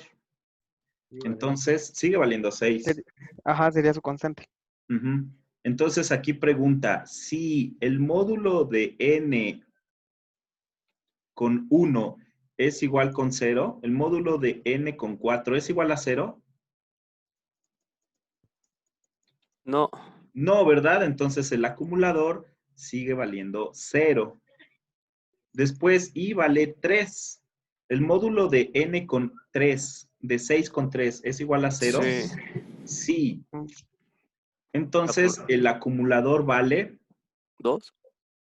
S1: Entonces, sigue valiendo 6.
S12: Ajá, sería su constante.
S1: Ujú. Entonces, aquí pregunta, si el módulo de n con 1 es igual con 0, ¿el módulo de n con 4 es igual a 0?
S2: No.
S1: No, ¿verdad? Entonces, el acumulador sigue valiendo 0. Después, i vale 3. ¿El módulo de n con 3, de 6 con 3, es igual a 0?
S2: Sí.
S1: Sí. Entonces, el acumulador vale
S2: 2.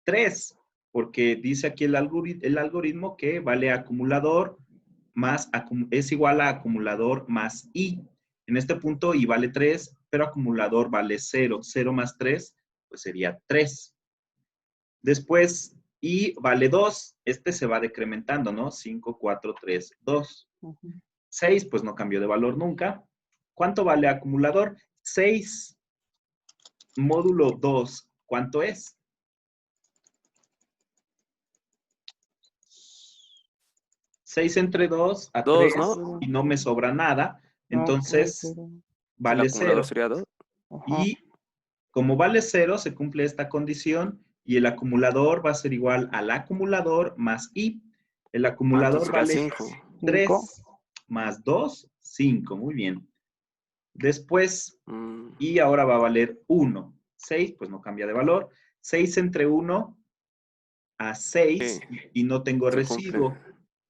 S1: 3, porque dice aquí el algoritmo que vale acumulador más, es igual a acumulador más i. En este punto i vale 3, pero acumulador vale 0. 0 más 3, pues sería 3. Después, i vale 2. Este se va decrementando, ¿no? 5, 4, 3, 2. 6, pues no cambió de valor nunca. ¿Cuánto vale acumulador? 6 módulo 2, ¿cuánto es? 6 entre 2 a
S2: 2,
S1: 3,
S2: ¿no?
S1: y no me sobra nada. Entonces, vale
S2: El acumulador
S1: 0.
S2: sería 2.
S1: Y como vale 0, se cumple esta condición y el acumulador va a ser igual al acumulador más i. El acumulador
S2: Entonces sería
S1: vale
S2: 5.
S1: 3
S12: 5.
S1: más 2, 5. Muy bien. Después,
S2: Mm,
S1: y ahora va a valer 1. 6, pues no cambia de valor. 6 entre 1 a 6
S2: sí,
S1: y no tengo
S2: se cumple.
S1: residuo.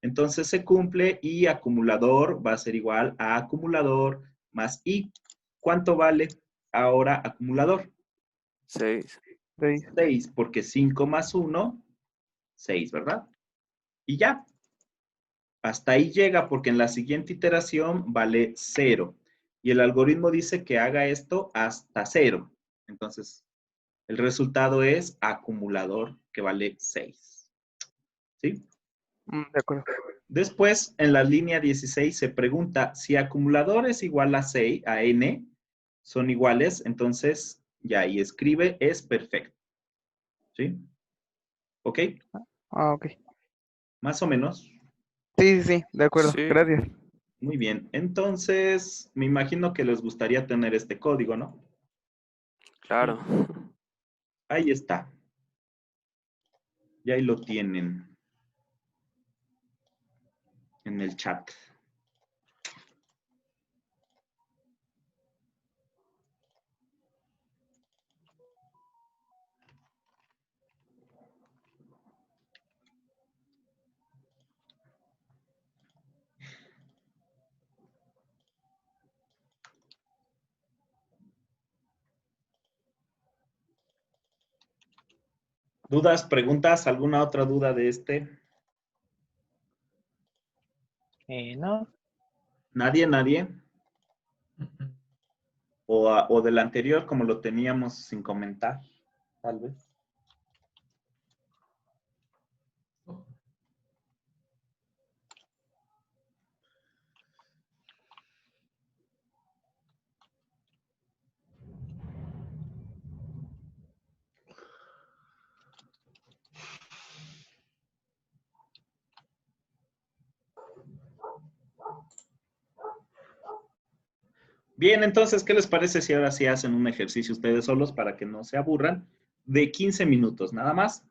S1: Entonces se cumple y acumulador va a ser igual a acumulador más i. ¿Cuánto vale ahora acumulador?
S2: 6.
S12: 6.
S1: 6, porque 5 más 1, 6, ¿verdad? Y ya. Hasta ahí llega porque en la siguiente iteración vale 0. Y el algoritmo dice que haga esto hasta 0. Entonces, el resultado es acumulador que vale 6. ¿Sí?
S12: De acuerdo.
S1: Después, en la línea 16 se pregunta si acumulador es igual a 6, a n, son iguales, entonces ya ahí escribe es perfecto. ¿Sí? ¿Ok?
S12: Ah, ok.
S1: Más o menos.
S12: Sí, sí, sí, de acuerdo.
S2: Sí,
S12: Gracias.
S1: Muy bien. Entonces, me imagino que les gustaría tener este código, ¿no?
S2: claro.
S1: Ahí está. Y ahí lo tienen en el chat. ¿Dudas, preguntas? ¿Alguna otra duda de este?
S11: No.
S1: ¿Nadie? ¿Nadie?
S9: Mm,
S1: O del anterior, como lo teníamos sin comentar, tal vez.
S9: mm.
S1: Bien, entonces, ¿qué les parece si ahora sí hacen un ejercicio ustedes solos para que no se aburran? De 15 minutos, nada más.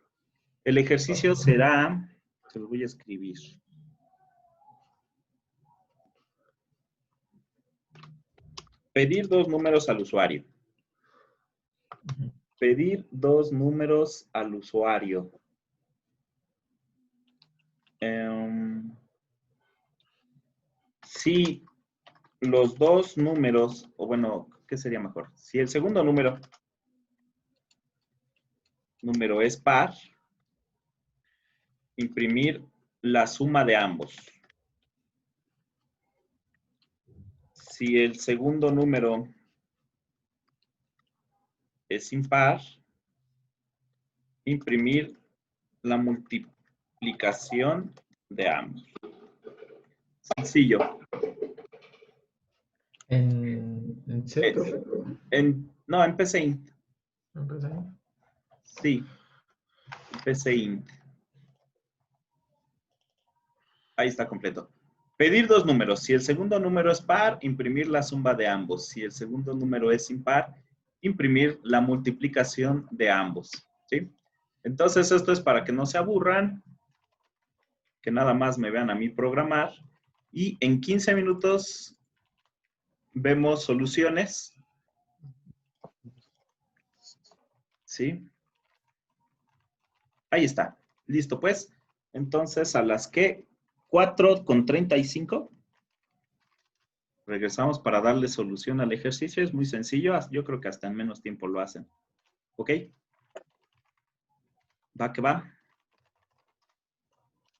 S1: El ejercicio será, se los voy a escribir. Pedir 2 números al usuario. Pedir 2 números al usuario. Si los dos números, o bueno, ¿qué sería mejor? Si el segundo número es par, imprimir la suma de ambos. Si el segundo número es impar, imprimir la multiplicación de ambos. Sencillo.
S9: ¿En C, profe?
S1: No, en PCInt.
S9: ¿En PCI?
S1: Sí, PCInt. Ahí está completo. Pedir 2 números. Si el segundo número es par, imprimir la suma de ambos. Si el segundo número es impar, imprimir la multiplicación de ambos. ¿Sí? Entonces, esto es para que no se aburran, que nada más me vean a mí programar. Y en 15 minutos vemos soluciones. ¿Sí? Ahí está. Listo, pues. Entonces, a las que 4:35 regresamos para darle solución al ejercicio. Es muy sencillo. Yo creo que hasta en menos tiempo lo hacen. ¿Ok? Va que va.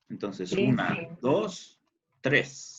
S1: Entonces,
S11: Sí.
S1: 1, 2, 3.